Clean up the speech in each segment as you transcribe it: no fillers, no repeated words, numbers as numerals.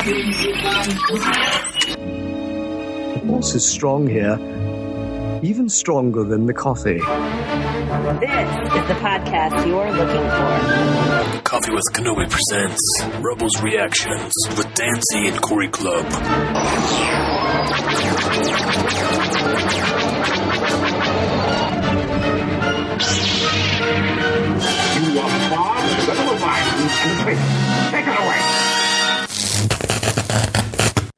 The force is strong here, even stronger than the coffee. This is the podcast you're looking for. Coffee with Kenobi presents Rebels Reactions with Dancy and Corey Club. You are Bob, Little Violence, and Fish. Take it away.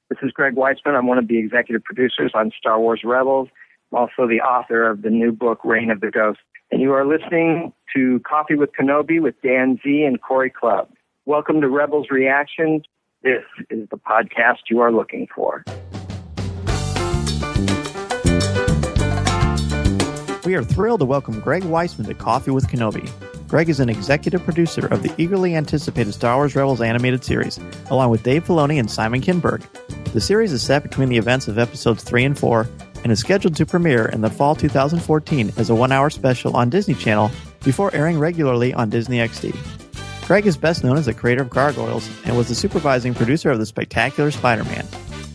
This is Greg Weisman. I'm one of the executive producers on Star Wars Rebels. I'm also the author of the new book, Reign of the Ghost. And you are listening to Coffee with Kenobi with Dan Z and Corey Club. Welcome to Rebels Reactions. This is the podcast you are looking for. We are thrilled to welcome Greg Weisman to Coffee with Kenobi. Greg is an executive producer of the eagerly anticipated Star Wars Rebels animated series, along with Dave Filoni and Simon Kinberg. The series is set between the events of episodes 3 and 4, and is scheduled to premiere in the fall 2014 as a one-hour special on Disney Channel before airing regularly on Disney XD. Greg is best known as the creator of Gargoyles and was the supervising producer of The Spectacular Spider-Man.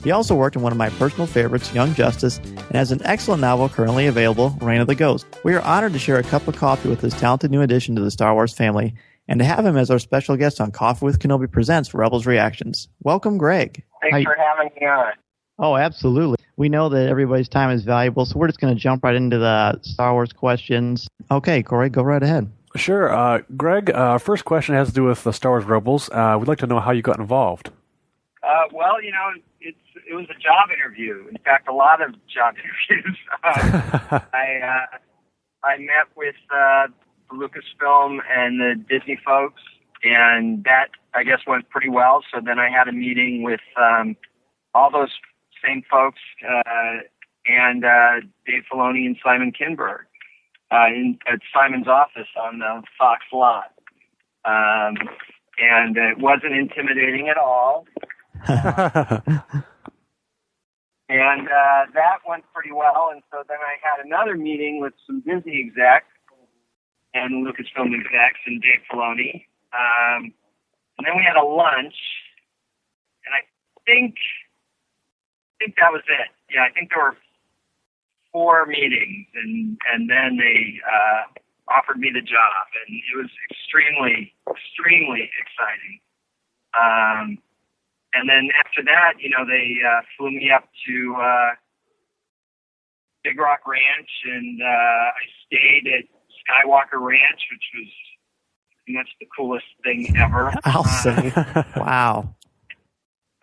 He also worked on one of my personal favorites, Young Justice, and has an excellent novel currently available, Reign of the Ghost. We are honored to share a cup of coffee with this talented new addition to the Star Wars family, and to have him as our special guest on Coffee with Kenobi Presents Rebels Reactions. Welcome, Greg. Thanks for having me on. Oh, absolutely. We know that everybody's time is valuable, so we're just going to jump right into the Star Wars questions. Okay, Corey, go right ahead. Sure. Greg, first question has to do with the Star Wars Rebels. We'd like to know how you got involved. Well, you know, it was a job interview. In fact, a lot of job interviews. I met with the Lucasfilm and the Disney folks, and that, I guess, went pretty well. So then I had a meeting with all those same folks and Dave Filoni and Simon Kinberg at Simon's office on the Fox lot. And it wasn't intimidating at all. And that went pretty well. And so then I had another meeting with some Disney execs and Lucasfilm execs and Dave Filoni. And then we had a lunch. And I think that was it. Yeah, I think there were 4 meetings. And then they offered me the job. And it was extremely, extremely exciting. And then after that, you know, they flew me up to Big Rock Ranch, and I stayed at Skywalker Ranch, which was pretty much the coolest thing ever. I'll say. Wow.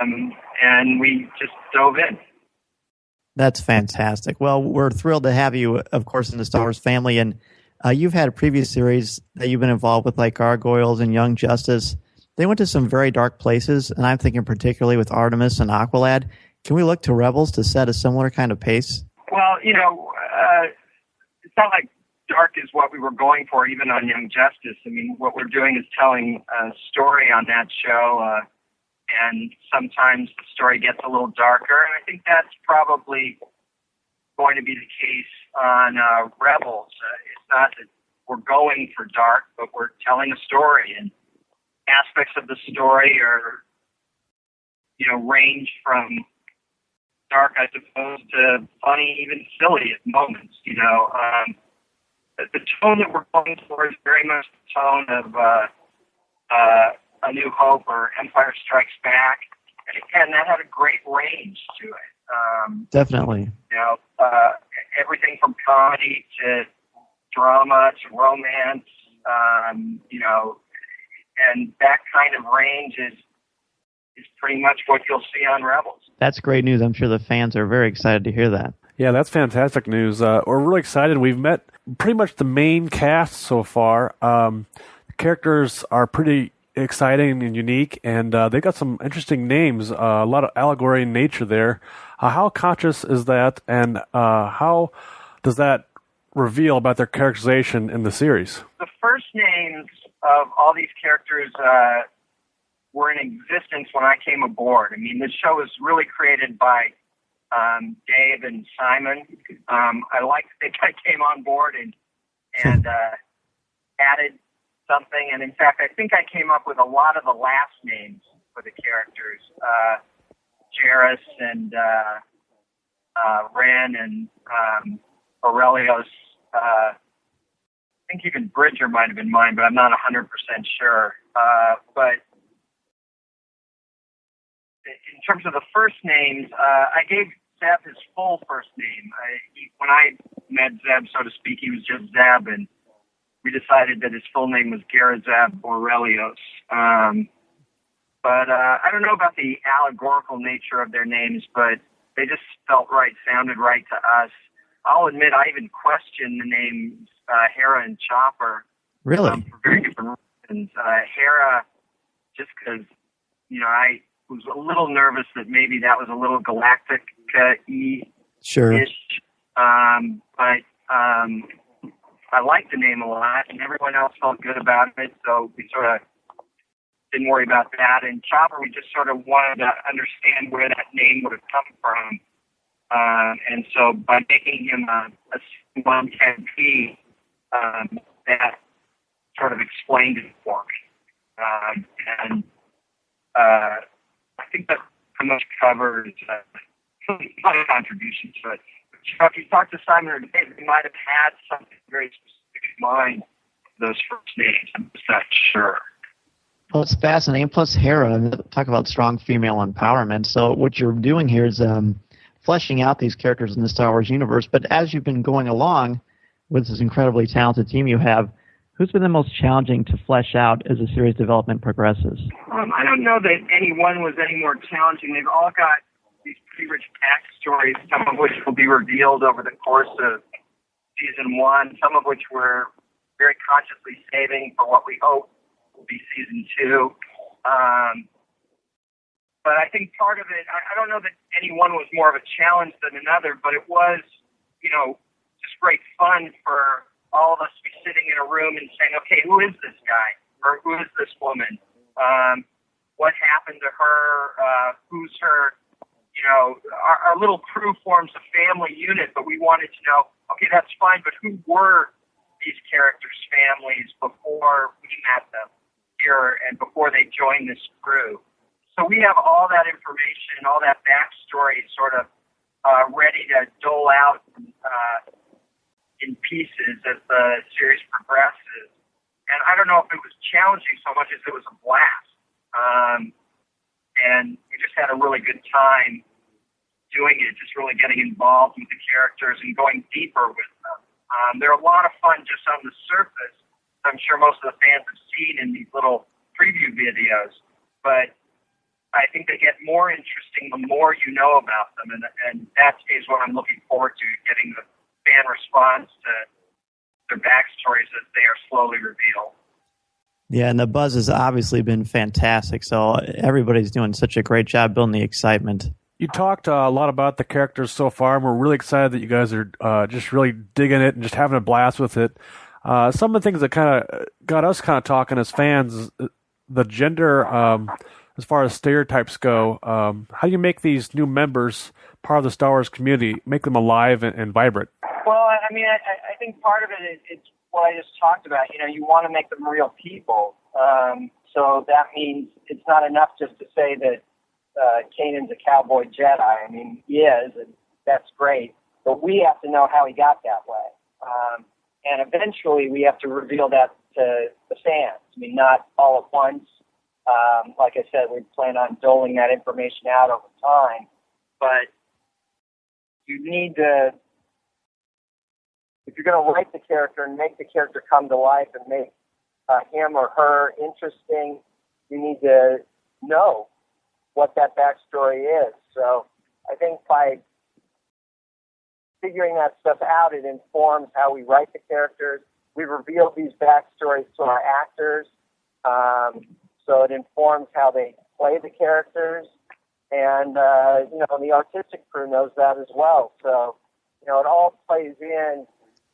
And we just dove in. That's fantastic. Well, we're thrilled to have you, of course, in the Star Wars family. And you've had a previous series that you've been involved with, like Gargoyles and Young Justice. They went to some very dark places, and I'm thinking particularly with Artemis and Aqualad. Can we look to Rebels to set a similar kind of pace? Well, you know, it's not like dark is what we were going for, even on Young Justice. I mean, what we're doing is telling a story on that show, and sometimes the story gets a little darker, and I think that's probably going to be the case on Rebels. It's not that we're going for dark, but we're telling a story, and aspects of the story are, you know, range from dark, I suppose, to funny, even silly at moments, you know. The tone that we're going for is very much the tone of A New Hope or Empire Strikes Back. And that had a great range to it. Definitely. You know, everything from comedy to drama to romance, you know, and that kind of range is pretty much what you'll see on Rebels. That's great news. I'm sure the fans are very excited to hear that. Yeah, that's fantastic news. We're really excited. We've met pretty much the main cast so far. The characters are pretty exciting and unique, and they got some interesting names, a lot of allegory in nature there. How conscious is that, and how does that reveal about their characterization in the series? The first names of all these characters were in existence when I came aboard. I mean, this show was really created by Dave and Simon. I like to think I came on board and added something. And in fact, I think I came up with a lot of the last names for the characters. Jairus and Ren and Aurelios. I think even Bridger might have been mine, but I'm not 100% sure. But in terms of the first names, I gave Zeb his full first name. When I met Zeb, so to speak, he was just Zeb, and we decided that his full name was Garazeb Aurelios. But I don't know about the allegorical nature of their names, but they just felt right, sounded right to us. I'll admit I even questioned the names Hera and Chopper. Really? For very different reasons. Hera, just because, I was a little nervous that maybe that was a little galactic-y. Sure. But I liked the name a lot, and everyone else felt good about it, so we sort of didn't worry about that. And Chopper, we just sort of wanted to understand where that name would have come from. And so by making him a C-110P, that sort of explained it for me. And I think that pretty much covers my contribution to it. If you talk to Simon or Dave, they might have had something very specific in mind for those first names. I'm just not sure. Well, it's fascinating. Plus, Hera, talk about strong female empowerment. So what you're doing here is fleshing out these characters in the Star Wars universe. But as you've been going along with this incredibly talented team you have, who's been the most challenging to flesh out as the series development progresses? I don't know that any one was any more challenging. They've all got these pretty rich backstories, some of which will be revealed over the course of season 1, some of which we're very consciously saving for what we hope will be season 2. But I think part of it, I don't know that any one was more of a challenge than another, but it was, just great fun for all of us to be sitting in a room and saying, okay, who is this guy? Or who is this woman? What happened to her? Who's her? Our little crew forms a family unit, but we wanted to know, okay, that's fine, but who were these characters' families before we met them here and before they joined this crew? So we have all that information, all that backstory sort of ready to dole out in pieces as the series progresses. And I don't know if it was challenging so much as it was a blast. And we just had a really good time doing it, just really getting involved with the characters and going deeper with them. They're a lot of fun just on the surface. I'm sure most of the fans have seen in these little preview videos. But I think they get more interesting the more you know about them. And that is what I'm looking forward to, getting the fan response to their backstories as they are slowly revealed. Yeah, and the buzz has obviously been fantastic. So everybody's doing such a great job building the excitement. You talked a lot about the characters so far, and we're really excited that you guys are just really digging it and just having a blast with it. Some of the things that kind of got us kind of talking as fans, the gender, as far as stereotypes go, how do you make these new members part of the Star Wars community, make them alive and vibrant? Well, I mean, I think part of it is what I just talked about. You want to make them real people. So that means it's not enough just to say that Kanan's a cowboy Jedi. I mean, he is, and that's great. But we have to know how he got that way. And eventually we have to reveal that to the fans. I mean, not all at once. Like I said, we plan on doling that information out over time. But you need to, if you're going to write the character and make the character come to life and make him or her interesting, you need to know what that backstory is. So I think by figuring that stuff out, it informs how we write the characters. We reveal these backstories to our actors, so it informs how they play the characters. And, the artistic crew knows that as well. So, it all plays in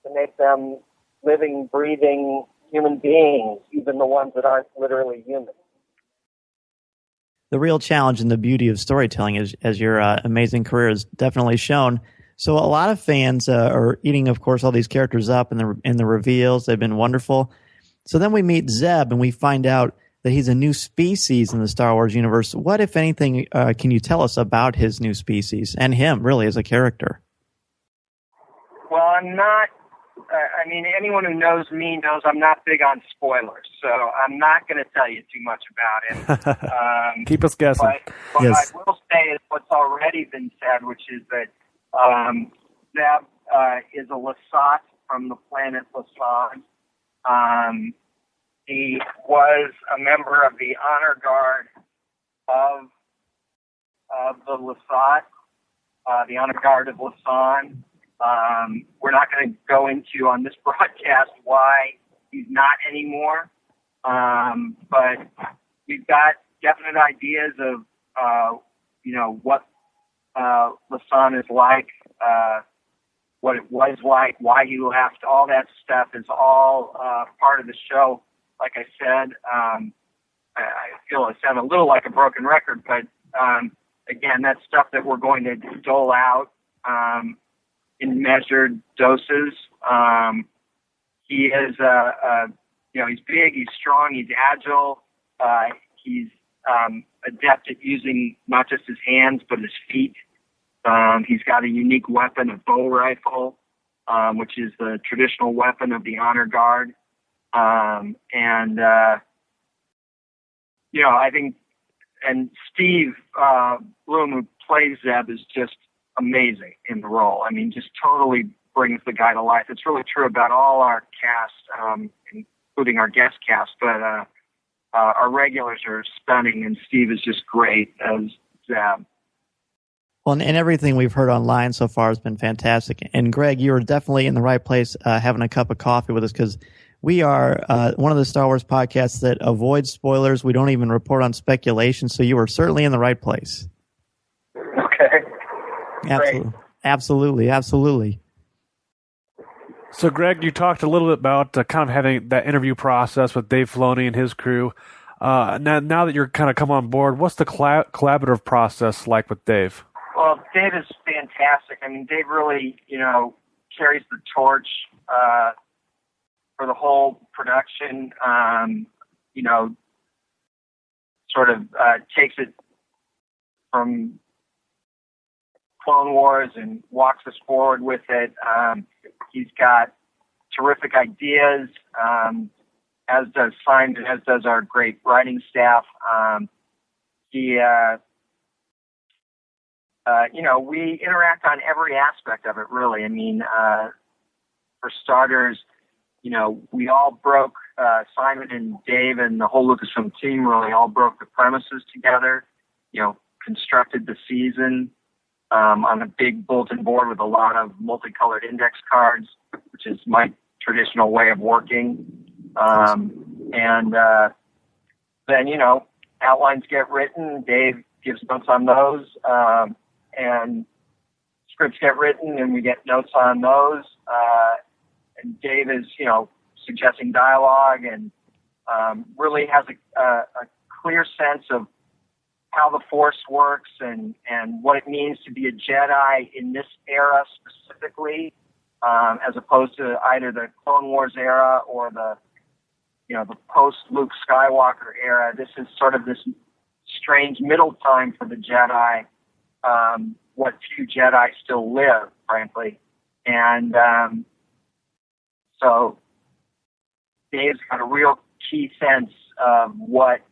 to make them living, breathing human beings, even the ones that aren't literally human. The real challenge and the beauty of storytelling, as your amazing career has definitely shown. So a lot of fans are eating, of course, all these characters up in the reveals. They've been wonderful. So then we meet Zeb, and we find out that he's a new species in the Star Wars universe. What, if anything, can you tell us about his new species and him, really, as a character? Well, I'm not. Anyone who knows me knows I'm not big on spoilers, so I'm not going to tell you too much about him. Keep us guessing. But Yes. I will say is what's already been said, which is that Zeb is a Lasat from the planet Lasan. He was a member of the honor guard of the Lasat, the honor guard of Lasan. We're not going to go into on this broadcast why he's not anymore, but we've got definite ideas of what Lasan is like, what it was like, why he left. All that stuff is all part of the show. Like I said, I feel I sound a little like a broken record, but again, that's stuff that we're going to dole out in measured doses. He is, he's big, he's strong, he's agile. He's adept at using not just his hands but his feet. He's got a unique weapon, a bow rifle, which is the traditional weapon of the honor guard. I think, and Steve Bloom, who plays Zeb, is just amazing in the role. I mean, just totally brings the guy to life. It's really true about all our cast, including our guest cast, but our regulars are stunning, and Steve is just great as Zeb. Well, and everything we've heard online so far has been fantastic. And Greg, you were definitely in the right place having a cup of coffee with us, because we are one of the Star Wars podcasts that avoids spoilers. We don't even report on speculation, so you were certainly in the right place. Okay. Absolutely. So, Greg, you talked a little bit about kind of having that interview process with Dave Filoni and his crew. Now that you're kind of come on board, what's the collaborative process like with Dave? Well, Dave is fantastic. I mean, Dave really, carries the torch for the whole production. Takes it from Clone Wars and walks us forward with it. He's got terrific ideas, as does Simon, as does our great writing staff. We interact on every aspect of it, really. I mean, for starters, we all broke, Simon and Dave and the whole Lucasfilm team really all broke the premises together, constructed the season on a big bulletin board with a lot of multicolored index cards, which is my traditional way of working. Then, outlines get written. Dave gives notes on those, and scripts get written, and we get notes on those. And Dave is, suggesting dialogue and really has a clear sense of how the Force works and what it means to be a Jedi in this era specifically, as opposed to either the Clone Wars era or the post Luke Skywalker era. This is sort of this strange middle time for the Jedi, what few Jedi still live, frankly. And so Dave's got a real key sense of what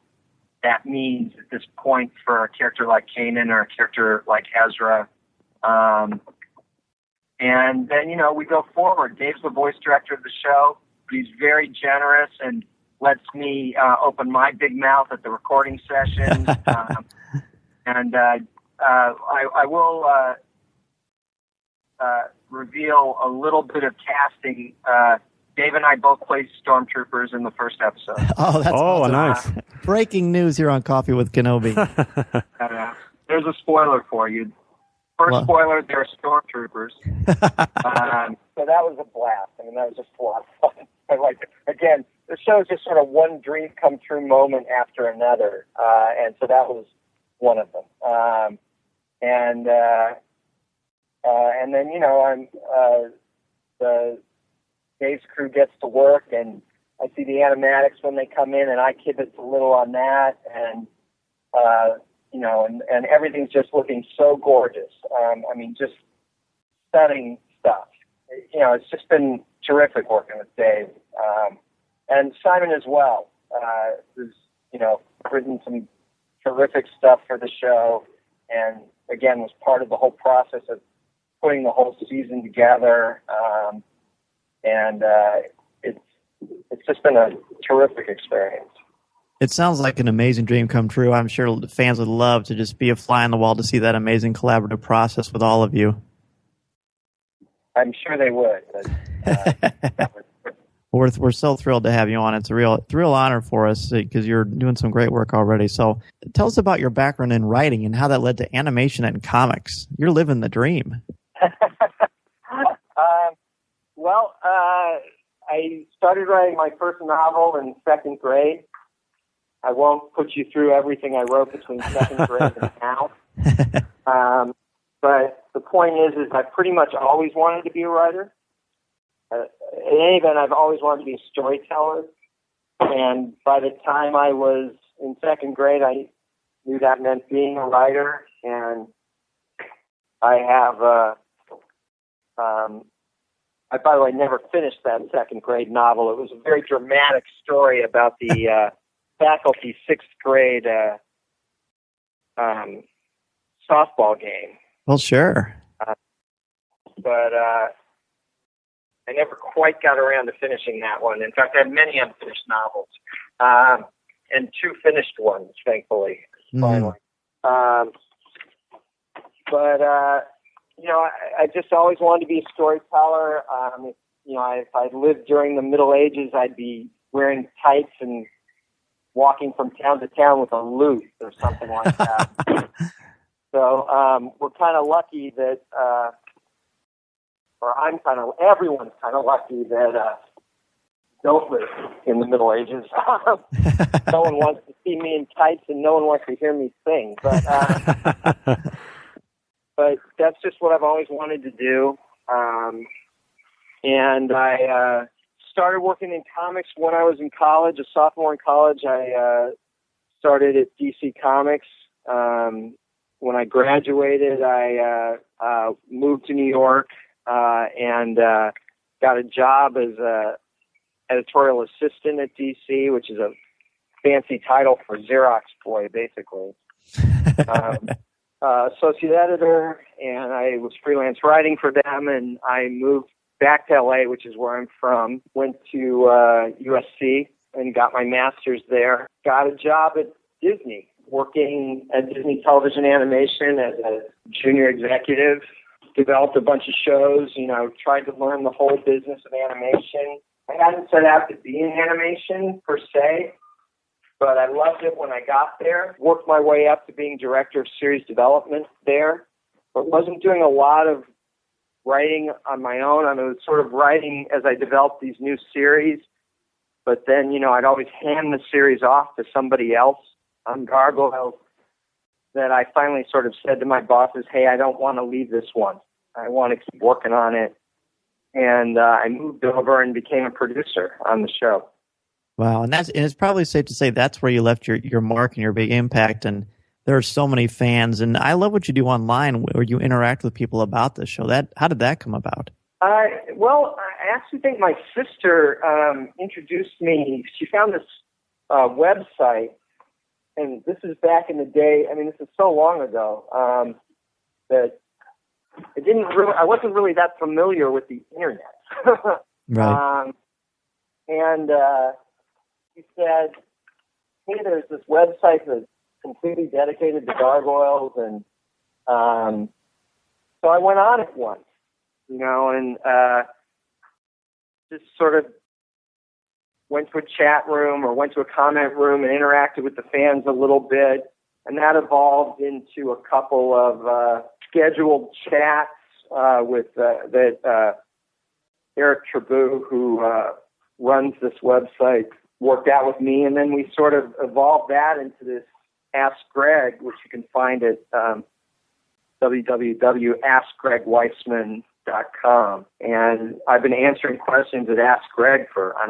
that means at this point for a character like Kanan or a character like Ezra. And then, we go forward. Dave's the voice director of the show. He's very generous and lets me open my big mouth at the recording session. I will reveal a little bit of casting. Dave and I both played stormtroopers in the first episode. Oh, that's awesome. Nice. Breaking news here on Coffee with Kenobi. There's a spoiler for you. First spoiler, they're stormtroopers. So that was a blast. I mean, that was just a lot of fun. Again, the show is just sort of one dream come true moment after another. And so that was one of them. And then, Dave's crew gets to work, and I see the animatics when they come in, and I kibitz a little on that, and and everything's just looking so gorgeous. I mean, just stunning stuff. It's just been terrific working with Dave, and Simon as well. Who's written some terrific stuff for the show, and again was part of the whole process of putting the whole season together. And it's just been a terrific experience. It sounds like an amazing dream come true. I'm sure the fans would love to just be a fly on the wall to see that amazing collaborative process with all of you. I'm sure they would. But, We're so thrilled to have you on. It's a real honor for us because you're doing some great work already. So tell us about your background in writing and how that led to animation and comics. You're living the dream. I started writing my first novel in second grade. I won't put you through everything I wrote between second grade and now. But the point is I pretty much always wanted to be a writer. In any event, I've always wanted to be a storyteller. And by the time I was in second grade, I knew that meant being a writer. And I have, I, by the way, never finished that second grade novel. It was a very dramatic story about the faculty sixth grade softball game. Well, sure. But I never quite got around to finishing that one. In fact, I have many unfinished novels, and two finished ones, thankfully, finally. I just always wanted to be a storyteller. If I lived during the Middle Ages, I'd be wearing tights and walking from town to town with a lute or something like that. So we're kind of lucky that, everyone's kind of lucky that don't live in the Middle Ages. No one wants to see me in tights and no one wants to hear me sing. But that's just what I've always wanted to do. And I started working in comics when I was in college, a sophomore in college. I started at DC Comics. When I graduated, I moved to New York and got a job as a editorial assistant at DC, which is a fancy title for Xerox boy, basically. Associate editor, and I was freelance writing for them, and I moved back to LA, which is where I'm from, went to USC and got my master's there, got a job at Disney, working at Disney Television Animation as a junior executive, developed a bunch of shows, tried to learn the whole business of animation. I hadn't set out to be in animation per se, but I loved it when I got there. Worked my way up to being director of series development there, but wasn't doing a lot of writing on my own. I was sort of writing as I developed these new series, but then, I'd always hand the series off to somebody else on Gargoyles. That I finally sort of said to my bosses, hey, I don't want to leave this one. I want to keep working on it. And I moved over and became a producer on the show. Wow, and it's probably safe to say that's where you left your mark and your big impact, and there are so many fans, and I love what you do online where you interact with people about the show. How did that come about? Well, I actually think my sister introduced me. She found this website, and this is back in the day. I mean, this is so long ago that I wasn't really that familiar with the internet. Right. And he said, hey, there's this website that's completely dedicated to Gargoyles, and so I went on it once, and just sort of went to a chat room or went to a comment room and interacted with the fans a little bit, and that evolved into a couple of scheduled chats with Eric Trabou, who runs this website, worked out with me, and then we sort of evolved that into this Ask Greg, which you can find at www.askgregweisman.com. And I've been answering questions at Ask Greg for, 5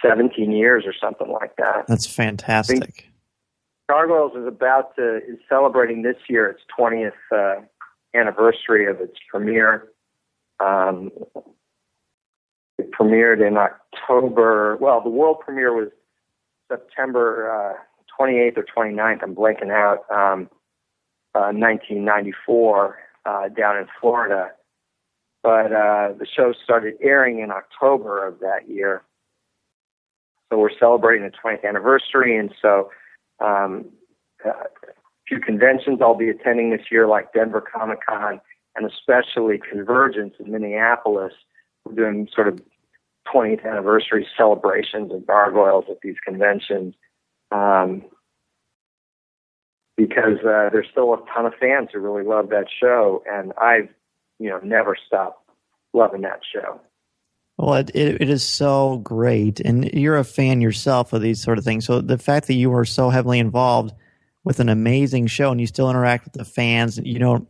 17 years or something like that. That's fantastic. Gargoyles is celebrating this year its 20th anniversary of its premiere. It premiered in October. Well, the world premiere was September 28th or 29th. I'm blanking out. 1994 down in Florida. But the show started airing in October of that year. So we're celebrating the 20th anniversary, and so a few conventions I'll be attending this year, like Denver Comic-Con, and especially Convergence in Minneapolis. We're doing sort of 20th anniversary celebrations of Gargoyles at these conventions because there's still a ton of fans who really love that show, and I've never stopped loving that show. Well, it is so great, and you're a fan yourself of these sort of things. So the fact that you are so heavily involved with an amazing show, and you still interact with the fans, you don't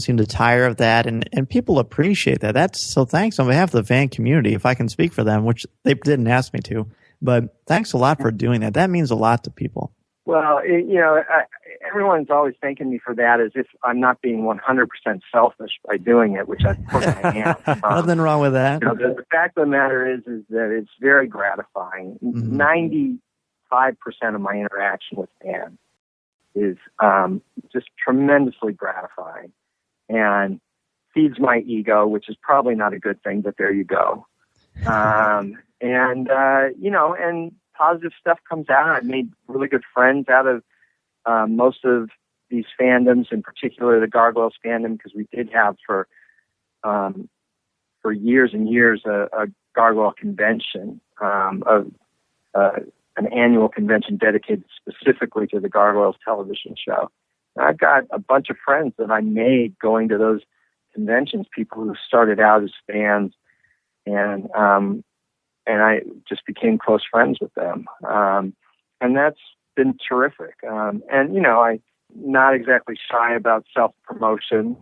seem to tire of that, and people appreciate that. That's so. Thanks on behalf of the fan community, if I can speak for them, which they didn't ask me to, but thanks a lot for doing that. That means a lot to people. Well, everyone's always thanking me for that as if I'm not being 100% selfish by doing it, which of course I am. Nothing wrong with that. The fact of the matter is that it's very gratifying. 95% of my interaction with fans is just tremendously gratifying and feeds my ego, which is probably not a good thing, but there you go. And positive stuff comes out. I've made really good friends out of most of these fandoms, in particular the Gargoyles fandom, because we did have for years and years a Gargoyle convention, an annual convention dedicated specifically to the Gargoyles television show. And I've got a bunch of friends that I made going to those conventions, people who started out as fans, and I just became close friends with them. And that's been terrific. And, I'm not exactly shy about self-promotion.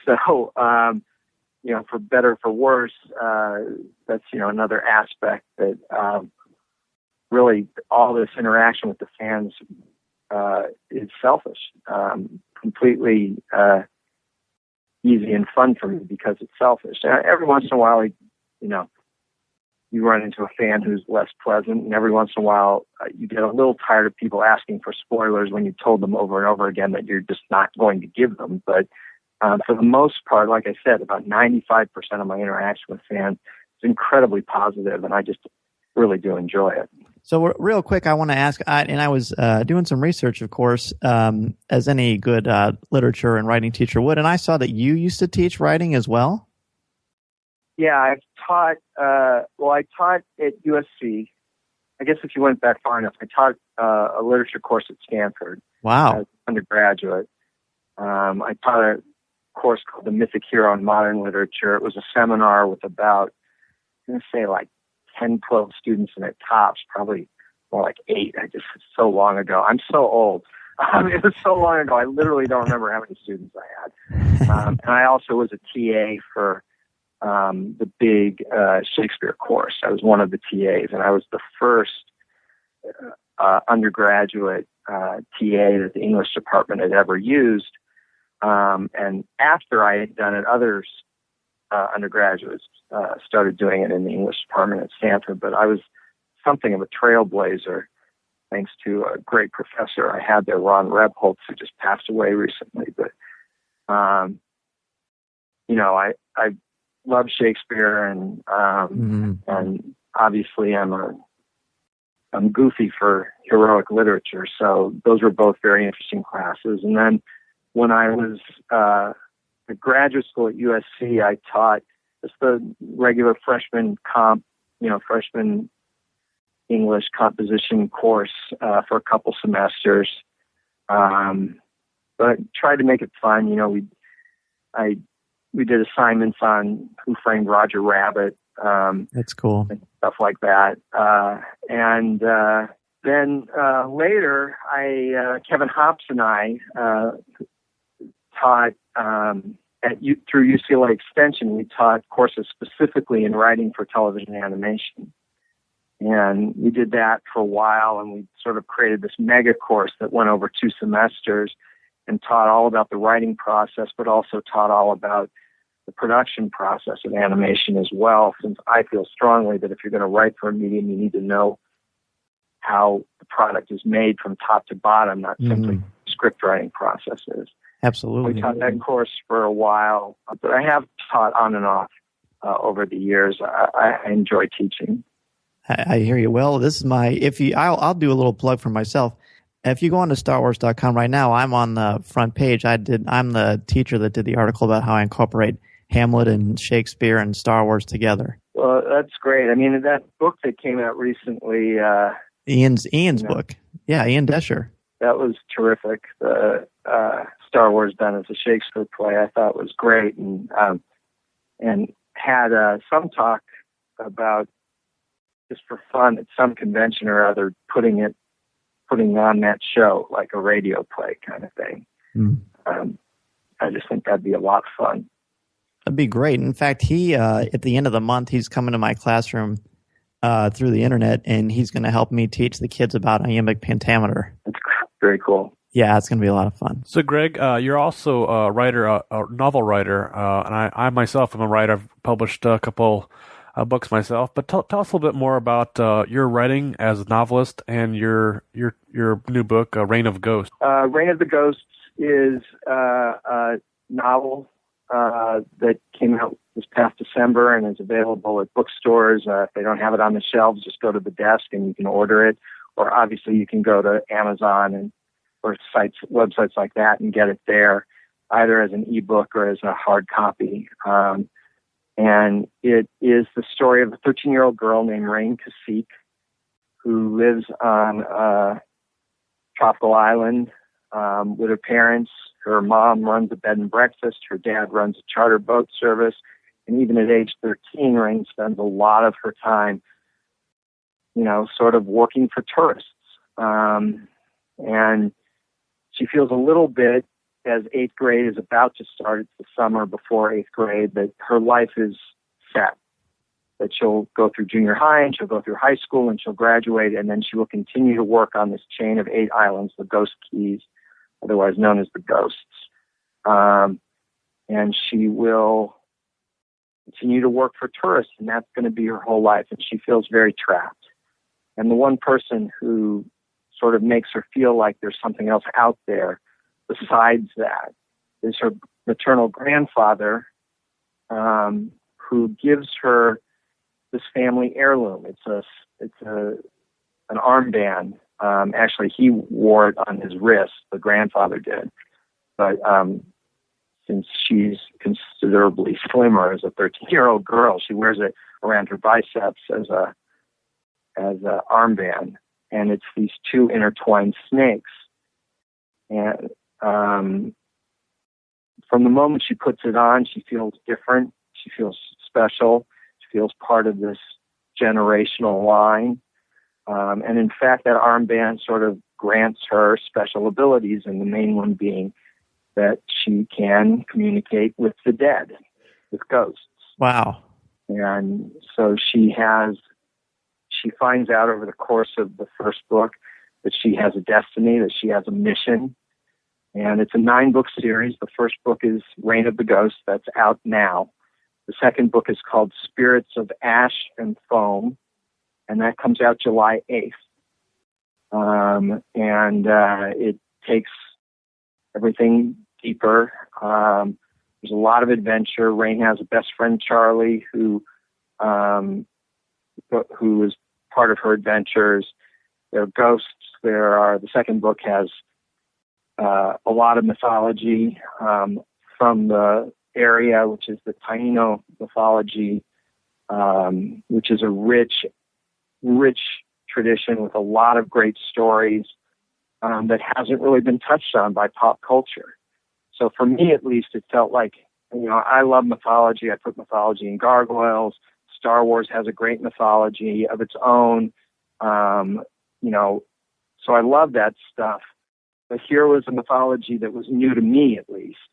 So, for better or for worse, that's, another aspect that really all this interaction with the fans is selfish, completely easy and fun for me because it's selfish. Every once in a while, you run into a fan who's less pleasant, and every once in a while you get a little tired of people asking for spoilers when you've told them over and over again that you're just not going to give them. But for the most part, like I said, about 95% of my interaction with fans is incredibly positive, and I just really do enjoy it. So real quick, I want to ask, and I was doing some research, of course, as any good literature and writing teacher would, and I saw that you used to teach writing as well. Yeah, I've taught, I taught at USC. I guess if you went back far enough, I taught a literature course at Stanford. Wow. As undergraduate. I taught a course called The Mythic Hero in Modern Literature. It was a seminar with about, I'm going to say like 10, 12 students in it tops, probably more like 8. It's so long ago. I'm so old. It was so long ago. I literally don't remember how many students I had. And I also was a TA for the big Shakespeare course. I was one of the TAs, and I was the first undergraduate TA that the English department had ever used. And after I had done it, others undergraduates started doing it in the English department at Stanford. But I was something of a trailblazer, thanks to a great professor I had there, Ron Rebholz, who just passed away recently. But I love Shakespeare, and and obviously I'm goofy for heroic literature, so those were both very interesting classes. And then when I was at graduate school at USC, I taught just the regular freshman freshman English composition course for a couple semesters, but tried to make it fun. We did assignments on Who Framed Roger Rabbit. That's cool. And stuff like that. And then later, Kevin Hops and I taught through UCLA Extension, we taught courses specifically in writing for television animation. And we did that for a while, and we sort of created this mega course that went over 2 semesters and taught all about the writing process, but also taught all about the production process of animation as well, since I feel strongly that if you're going to write for a medium, you need to know how the product is made from top to bottom, not simply script writing processes. Absolutely. We taught that course for a while, but I have taught on and off over the years. I enjoy teaching. I hear you. Well, this is I'll do a little plug for myself. If you go on to StarWars.com right now, I'm on the front page. I'm the teacher that did the article about how I incorporate Hamlet and Shakespeare and Star Wars together. Well, that's great. I mean, that book that came out recently, Ian's book. Yeah, Ian Desher. That was terrific. The Star Wars done as a Shakespeare play, I thought was great, and had some talk about, just for fun, at some convention or other, putting on that show like a radio play kind of thing. I just think that'd be a lot of fun. That'd be great. In fact, he at the end of the month, he's coming to my classroom through the internet, and he's going to help me teach the kids about iambic pentameter. That's very cool. Yeah, it's going to be a lot of fun. So, Greg, you're also a writer, a novel writer, and I myself am a writer. I've published a couple books myself. But tell us a little bit more about your writing as a novelist and your new book, Reign of Ghosts. Reign of the Ghosts is a novel that came out this past December and is available at bookstores. If they don't have it on the shelves, just go to the desk and you can order it. Or obviously you can go to Amazon or websites like that and get it there, either as an ebook or as a hard copy. And it is the story of a 13-year-old girl named Rain Kasik, who lives on a tropical island with her parents. Her mom runs a bed and breakfast. Her dad runs a charter boat service. And even at age 13, Rain spends a lot of her time, sort of working for tourists. And she feels a little bit, as 8th grade is about to start, it's the summer before 8th grade, that her life is set. That she'll go through junior high and she'll go through high school and she'll graduate, and then she will continue to work on this chain of 8 islands, the Ghost Keys, otherwise known as the Ghosts. And she will continue to work for tourists, and that's going to be her whole life, and she feels very trapped. And the one person who sort of makes her feel like there's something else out there besides that is her maternal grandfather, who gives her this family heirloom. It's an armband. Actually, he wore it on his wrist. The grandfather did, but since she's considerably slimmer as a 13-year-old girl, she wears it around her biceps as a armband, and it's these 2 intertwined snakes. And from the moment she puts it on, she feels different. She feels special. She feels part of this generational line. And in fact, that armband sort of grants her special abilities, and the main one being that she can communicate with the dead, with ghosts. Wow. And so she finds out over the course of the first book that she has a destiny, that she has a mission. And it's a 9-book series. The first book is Reign of the Ghosts. That's out now. The second book is called Spirits of Ash and Foam, and that comes out July 8th. It takes everything deeper. There's a lot of adventure. Rain has a best friend, Charlie, who is part of her adventures. There are ghosts. The second book has a lot of mythology from the area, which is the Taino mythology, which is a rich tradition with a lot of great stories that hasn't really been touched on by pop culture. So for me, at least, it felt like, I love mythology. I put mythology in Gargoyles. Star Wars has a great mythology of its own. So I love that stuff. But here was a mythology that was new to me, at least.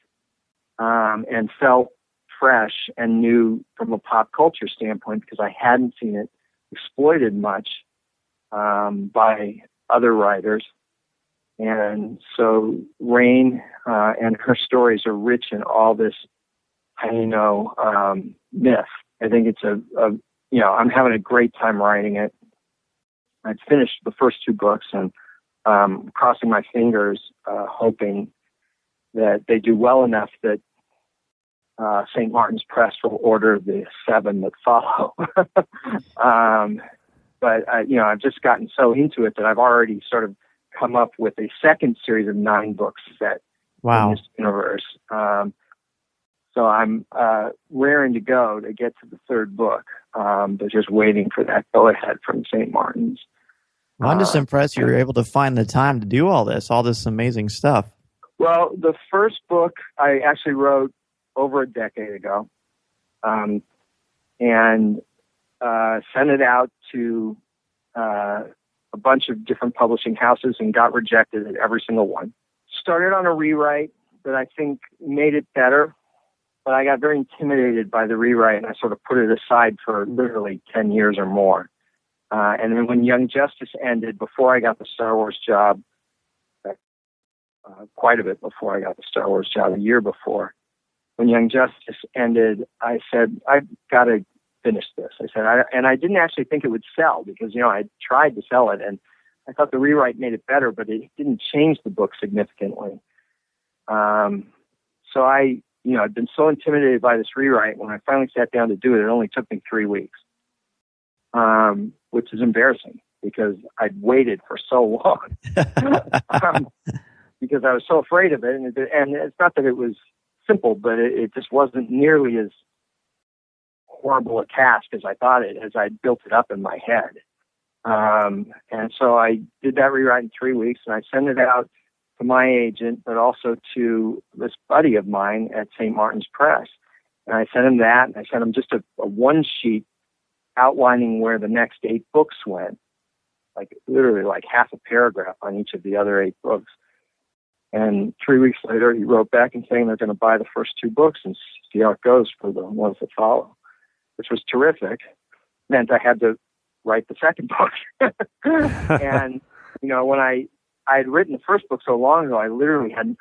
and felt fresh and new from a pop culture standpoint because I hadn't seen it exploited much by other writers. And so Rain and her stories are rich in all this, myth. I think it's I'm having a great time writing it. I'd finished the first 2 books and crossing my fingers, hoping that they do well enough that St. Martin's Press will order the 7 that follow. But I've just gotten so into it that I've already sort of come up with a second series of 9 books set in this universe. So I'm raring to go to get to the 3rd book, but just waiting for that go-ahead from St. Martin's. Well, I'm just impressed you were able to find the time to do all this amazing stuff. Well, the first book I actually wrote over a decade ago, and sent it out to a bunch of different publishing houses and got rejected at every single one. Started on a rewrite that I think made it better, but I got very intimidated by the rewrite and I sort of put it aside for literally 10 years or more. And then when Young Justice ended, before I got the Star Wars job, quite a bit before I got the Star Wars job, a year before, when Young Justice ended, I said, I've got to finish this. I said, I didn't actually think it would sell because, I tried to sell it and I thought the rewrite made it better, but it didn't change the book significantly. So I'd been so intimidated by this rewrite. When I finally sat down to do it, it only took me 3 weeks, which is embarrassing because I'd waited for so long because I was so afraid of it. And it's not that it was simple, but it just wasn't nearly as horrible a task as I thought it, as I built it up in my head. And so I did that rewrite in 3 weeks, and I sent it out to my agent, but also to this buddy of mine at St. Martin's Press. And I sent him that, and I sent him just a one-sheet outlining where the next 8 books went, literally half a paragraph on each of the other 8 books. And 3 weeks later, he wrote back and saying they're going to buy the first 2 books and see how it goes for the ones that follow, which was terrific. Meant I had to write the second book. And, when I had written the first book so long ago, I literally had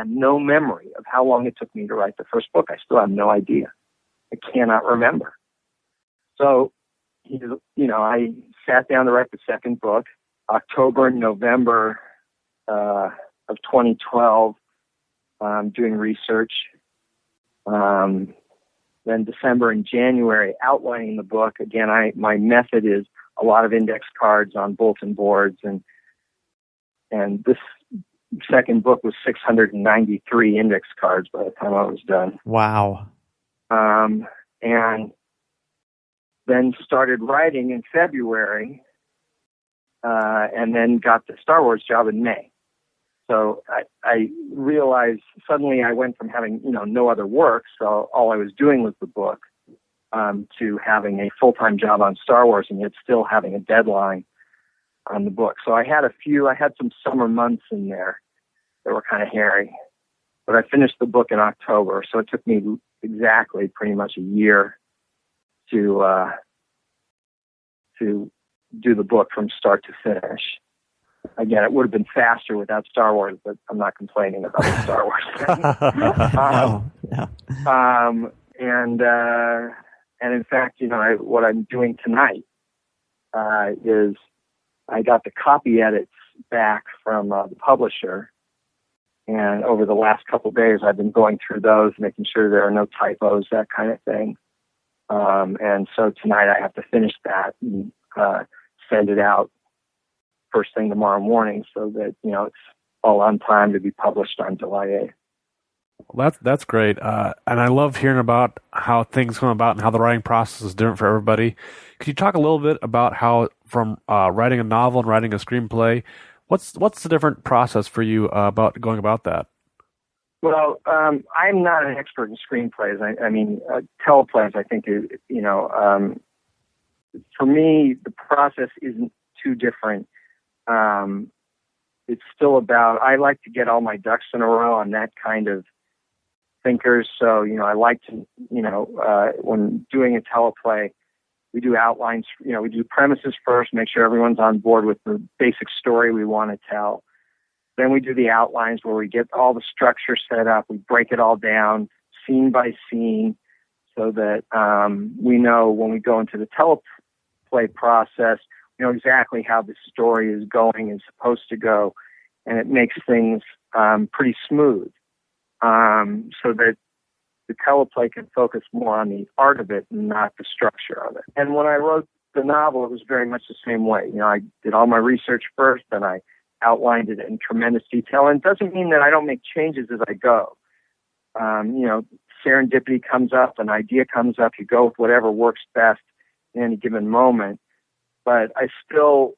no memory of how long it took me to write the first book. I still have no idea. I cannot remember. So, I sat down to write the second book, October and November of 2012, doing research. Then December and January, outlining the book. Again, my method is a lot of index cards on bulletin boards, and this second book was 693 index cards by the time I was done. Wow. And then started writing in February, and then got the Star Wars job in May. So I realized suddenly I went from having, no other work, so all I was doing was the book, to having a full-time job on Star Wars and yet still having a deadline on the book. So I had some summer months in there that were kind of hairy, but I finished the book in October. So it took me exactly pretty much a year to do the book from start to finish. Again, it would have been faster without Star Wars, but I'm not complaining about the Star Wars thing. And in fact, what I'm doing tonight is I got the copy edits back from the publisher, and over the last couple of days, I've been going through those, making sure there are no typos, that kind of thing. And so tonight I have to finish that and send it out first thing tomorrow morning so that, it's all on time to be published on July 8th. Well, that's great. And I love hearing about how things come about and how the writing process is different for everybody. Could you talk a little bit about how from writing a novel and writing a screenplay, what's the different process for you about going about that? Well, I'm not an expert in screenplays. Teleplays, I think, for me, the process isn't too different. It's still about, I like to get all my ducks in a row on that kind of thinkers. So, I like to, when doing a teleplay, we do outlines, we do premises first, make sure everyone's on board with the basic story we want to tell. Then we do the outlines where we get all the structure set up. We break it all down scene by scene so that we know when we go into the teleplay process, we know exactly how the story is going and supposed to go. And it makes things pretty smooth so that the teleplay can focus more on the art of it and not the structure of it. And when I wrote the novel, it was very much the same way. I did all my research first, and I outlined it in tremendous detail. And it doesn't mean that I don't make changes as I go. Serendipity comes up, an idea comes up, you go with whatever works best in any given moment. But I still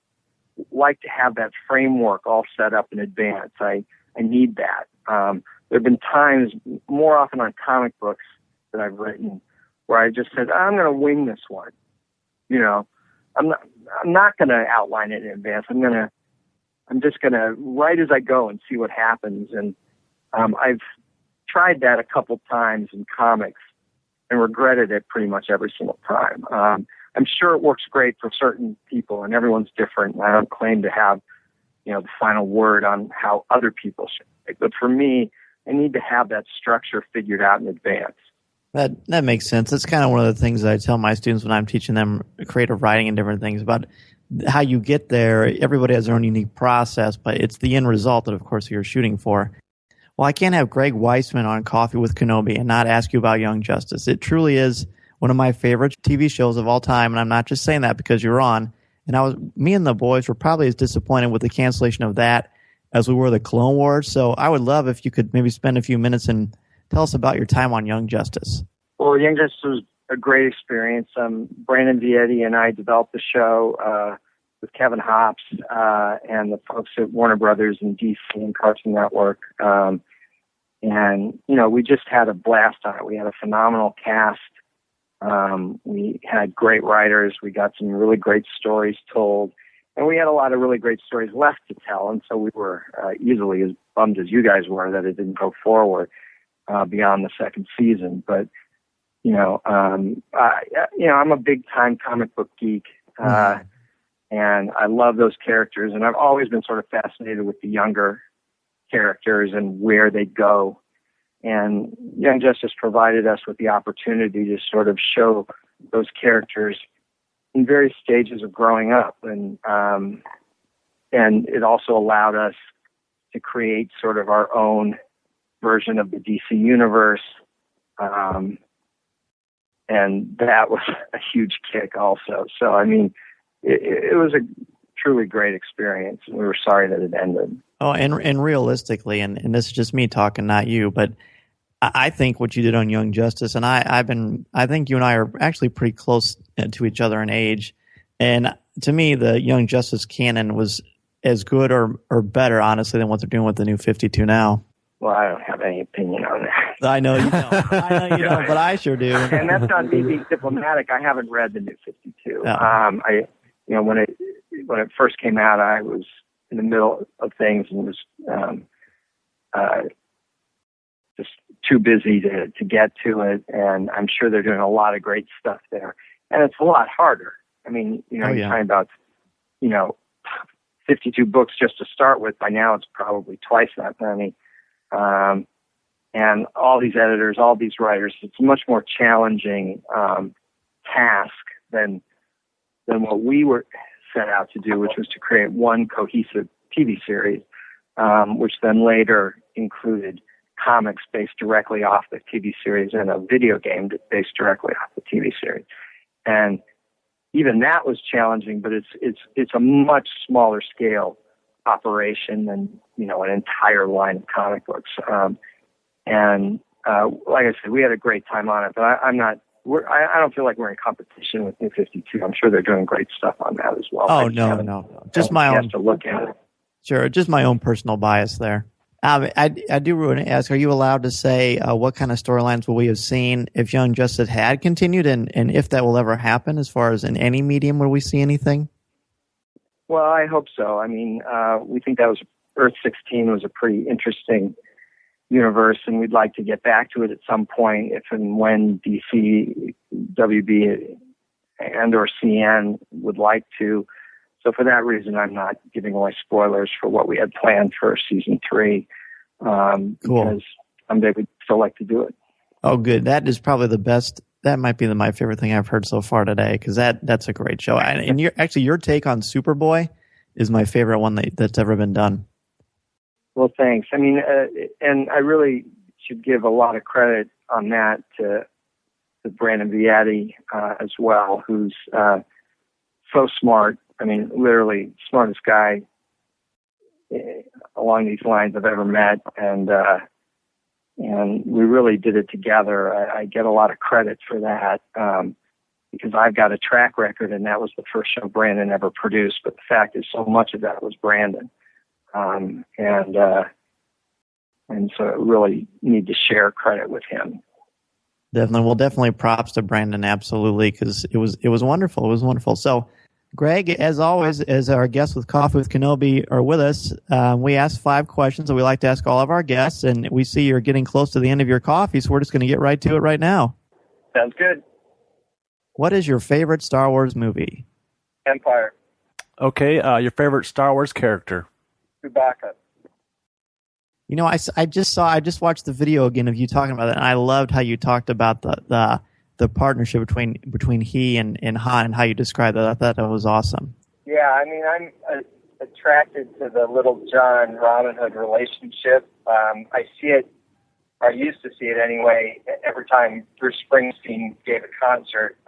like to have that framework all set up in advance. I need that. There have been times, more often on comic books that I've written, where I just said, I'm going to wing this one. I'm not going to outline it in advance. I'm just going to write as I go and see what happens. And I've tried that a couple times in comics and regretted it pretty much every single time. I'm sure it works great for certain people, and everyone's different. I don't claim to have, the final word on how other people should write. But for me, I need to have that structure figured out in advance. That makes sense. That's kind of one of the things that I tell my students when I'm teaching them creative writing and different things about how you get there. Everybody has their own unique process, but it's the end result that, of course, you're shooting for. Well, I can't have Greg Weisman on Coffee with Kenobi and not ask you about Young Justice. It truly is one of my favorite TV shows of all time, and I'm not just saying that because you're on. And me and the boys were probably as disappointed with the cancellation of that as we were the Clone Wars. So I would love if you could maybe spend a few minutes and tell us about your time on Young Justice. Well, Young Justice was a great experience. Brandon Vietti and I developed the show with Kevin Hopps and the folks at Warner Brothers and DC and Cartoon Network. And we just had a blast on it. We had a phenomenal cast. We had great writers. We got some really great stories told. And we had a lot of really great stories left to tell. And so we were easily as bummed as you guys were that it didn't go forward beyond the second season. But, I'm a big time comic book geek. And I love those characters. And I've always been sort of fascinated with the younger characters and where they go. And Young Justice provided us with the opportunity to sort of show those characters in various stages of growing up. And it also allowed us to create sort of our own version of the DC universe. And that was a huge kick also. So, it was a truly great experience, and we were sorry that it ended. Oh, and realistically, and this is just me talking, not you, but I think what you did on Young Justice, and I think you and I are actually pretty close to each other in age, and to me, the Young Justice canon was as good or better, honestly, than what they're doing with the new 52 now. Well, I don't have any opinion on that. I know you don't. I know you don't, but I sure do. And that's not me being diplomatic. I haven't read the new 52. No. When it first came out, I was in the middle of things and was just too busy to get to it. And I'm sure they're doing a lot of great stuff there. And it's a lot harder. You're talking about, 52 books just to start with. By now, it's probably twice that many. And all these editors, all these writers, it's a much more challenging task than what we were set out to do, which was to create one cohesive TV series, which then later included comics based directly off the TV series and a video game based directly off the TV series. And even that was challenging, but it's a much smaller scale operation than an entire line of comic books. And like I said, we had a great time on it, but I don't feel like we're in competition with New 52. I'm sure they're doing great stuff on that as well. Oh, no. Just my own. To look at it. Sure, just my own personal bias there. I do want to ask, are you allowed to say what kind of storylines will we have seen if Young Justice had continued, and if that will ever happen as far as in any medium, will we see anything? Well, I hope so. We think that was Earth 16 was a pretty interesting, universe, and we'd like to get back to it at some point if and when DC, WB, and or CN would like to. So for that reason, I'm not giving away spoilers for what we had planned for season 3, Cool. because someday we'd still like to do it. Oh, good. That is probably the best. That might be my favorite thing I've heard so far today, because that's a great show. And your take on Superboy is my favorite one that's ever been done. Well, thanks. I mean, and I really should give a lot of credit on that to Brandon Viatti as well, who's so smart. I mean, literally smartest guy along these lines I've ever met, and we really did it together. I get a lot of credit for that because I've got a track record, and that was the first show Brandon ever produced. But the fact is, so much of that was Brandon, and so I really need to share credit with him. Definitely. Well, definitely props to Brandon, absolutely, because it was wonderful. It was wonderful. So, Greg, as always, as our guests with Coffee with Kenobi are with us, we ask 5 questions that we like to ask all of our guests, and we see you're getting close to the end of your coffee, so we're just going to get right to it right now. Sounds good. What is your favorite Star Wars movie? Empire. Okay, your favorite Star Wars character? Chewbacca. You know, I just watched the video again of you talking about it, and I loved how you talked about the partnership between he and Han, and how you described that. I thought that was awesome. Yeah, I mean, I'm attracted to the Little John Robin Hood relationship. I see it, or I used to see it anyway, every time Bruce Springsteen gave a concert.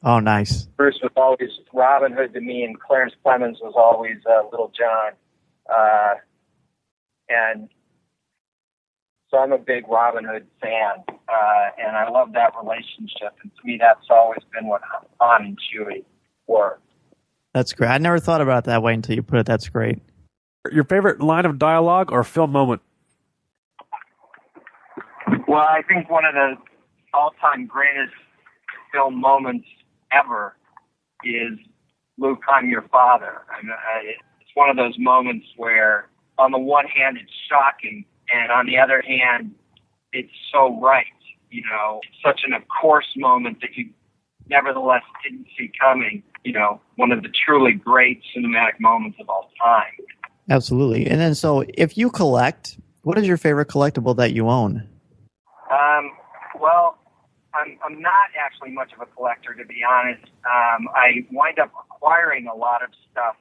Oh, nice. Bruce was always Robin Hood to me, and Clarence Clemens was always Little John. And so I'm a big Robin Hood fan, and I love that relationship. And to me, that's always been what Han and Chewie were. That's great. I never thought about it that way until you put it. That's great. Your favorite line of dialogue or film moment? Well, I think one of the all-time greatest film moments ever is Luke, I'm your father. It's one of those moments where, on the one hand, it's shocking, and on the other hand, it's so right. You know, it's such an of course moment that you nevertheless didn't see coming. You know, one of the truly great cinematic moments of all time. Absolutely. And then, so if you collect, what is your favorite collectible that you own? Well, I'm not actually much of a collector, to be honest. I wind up acquiring a lot of stuff,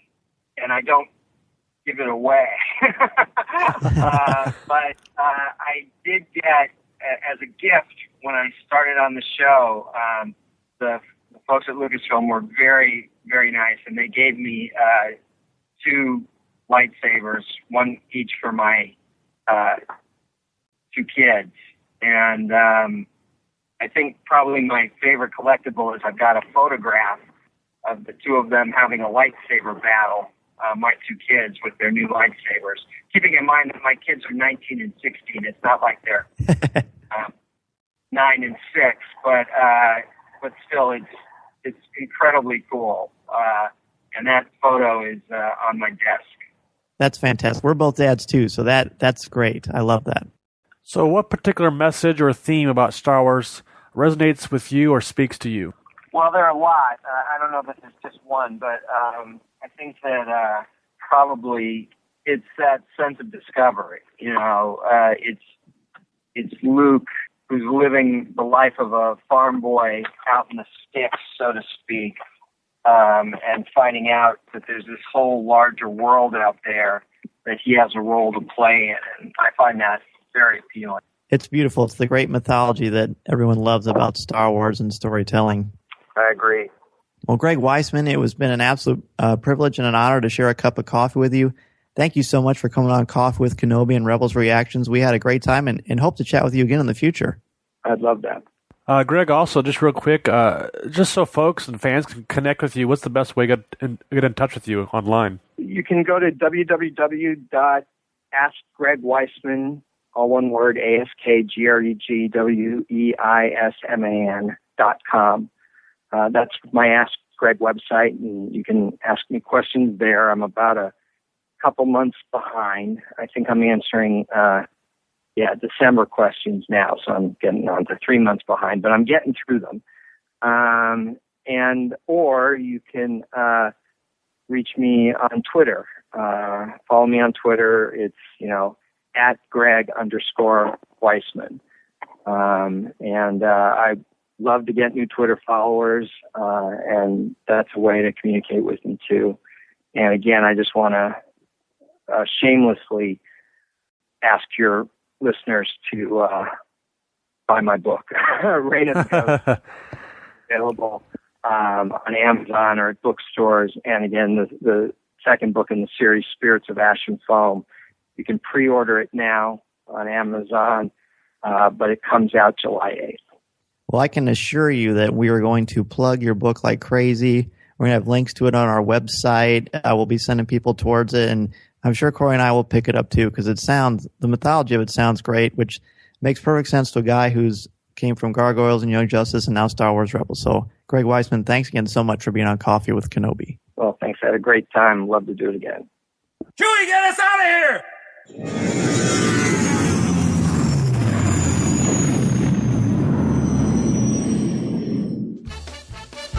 and I don't give it away. But I did get, as a gift, when I started on the show, the folks at Lucasfilm were very, very nice, and they gave me 2 lightsabers, one each for my 2 kids. And I think probably my favorite collectible is I've got a photograph of the 2 of them having a lightsaber battle, my 2 kids with their new lightsabers. Keeping in mind that my kids are 19 and 16. It's not like they're 9 and 6, but still, it's incredibly cool. And that photo is on my desk. That's fantastic. We're both dads too, so that's great. I love that. So what particular message or theme about Star Wars resonates with you or speaks to you? Well, there are a lot. I don't know that there's just one, but I think that probably it's that sense of discovery. You know, it's Luke who's living the life of a farm boy out in the sticks, so to speak, and finding out that there's this whole larger world out there that he has a role to play in. And I find that very appealing. It's beautiful. It's the great mythology that everyone loves about Star Wars and storytelling. I agree. Well, Greg Weisman, it has been an absolute privilege and an honor to share a cup of coffee with you. Thank you so much for coming on Coffee with Kenobi and Rebels Reactions. We had a great time and hope to chat with you again in the future. I'd love that. Greg, also, just real quick, just so folks and fans can connect with you, what's the best way to get in touch with you online? You can go to www.askgregweisman, all one word, AskGregweisman.com. That's my Ask Greg website, and you can ask me questions there. I'm about a couple months behind. I think I'm answering December questions now, so I'm getting on to 3 months behind, but I'm getting through them. Or you can reach me on Twitter. Follow me on Twitter. It's, at Greg_Weisman. I love to get new Twitter followers, and that's a way to communicate with me too. And again, I just want to shamelessly ask your listeners to buy my book, Reign of the Ghost, available on Amazon or at bookstores. And again, the second book in the series, Spirits of Ash and Foam, you can pre-order it now on Amazon, but it comes out July 8th. Well, I can assure you that we are going to plug your book like crazy. We're going to have links to it on our website. We'll be sending people towards it, and I'm sure Corey and I will pick it up too, because the mythology of it sounds great, which makes perfect sense to a guy who's came from Gargoyles and Young Justice and now Star Wars Rebels. So, Greg Weisman, thanks again so much for being on Coffee with Kenobi. Well, thanks. I had a great time. Love to do it again. Chewie, get us out of here!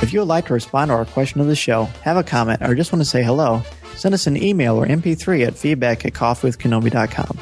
If you would like to respond to our question of the show, have a comment, or just want to say hello, send us an email or MP3 at feedback@coffeewithkenobi.com.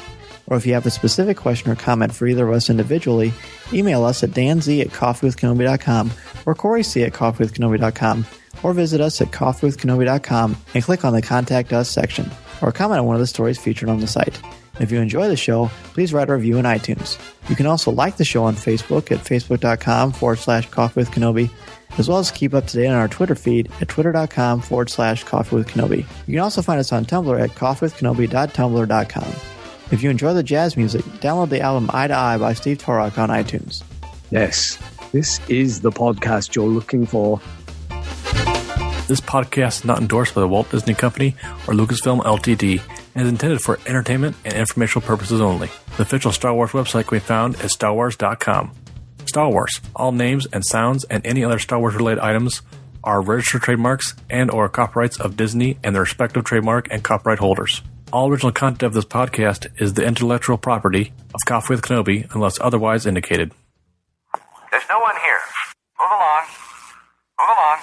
Or if you have a specific question or comment for either of us individually, email us at danz@coffeewithkenobi.com or coreys@coffeewithkenobi.com, or visit us at coffeewithkenobi.com and click on the Contact Us section, or comment on one of the stories featured on the site. If you enjoy the show, please write a review in iTunes. You can also like the show on Facebook at facebook.com/coffeewithkenobi, as well as keep up to date on our Twitter feed at twitter.com/coffeewithkenobi. You can also find us on Tumblr at coffeewithkenobi.tumblr.com. If you enjoy the jazz music, download the album Eye to Eye by Steve Torok on iTunes. Yes, this is the podcast you're looking for. This podcast is not endorsed by the Walt Disney Company or Lucasfilm Ltd. and is intended for entertainment and informational purposes only. The official Star Wars website can be found at starwars.com. Star Wars, all names and sounds and any other Star Wars related items are registered trademarks and or copyrights of Disney and their respective trademark and copyright holders. All original content of this podcast is the intellectual property of Coffee with Kenobi unless otherwise indicated. There's no one here. Move along. Move along.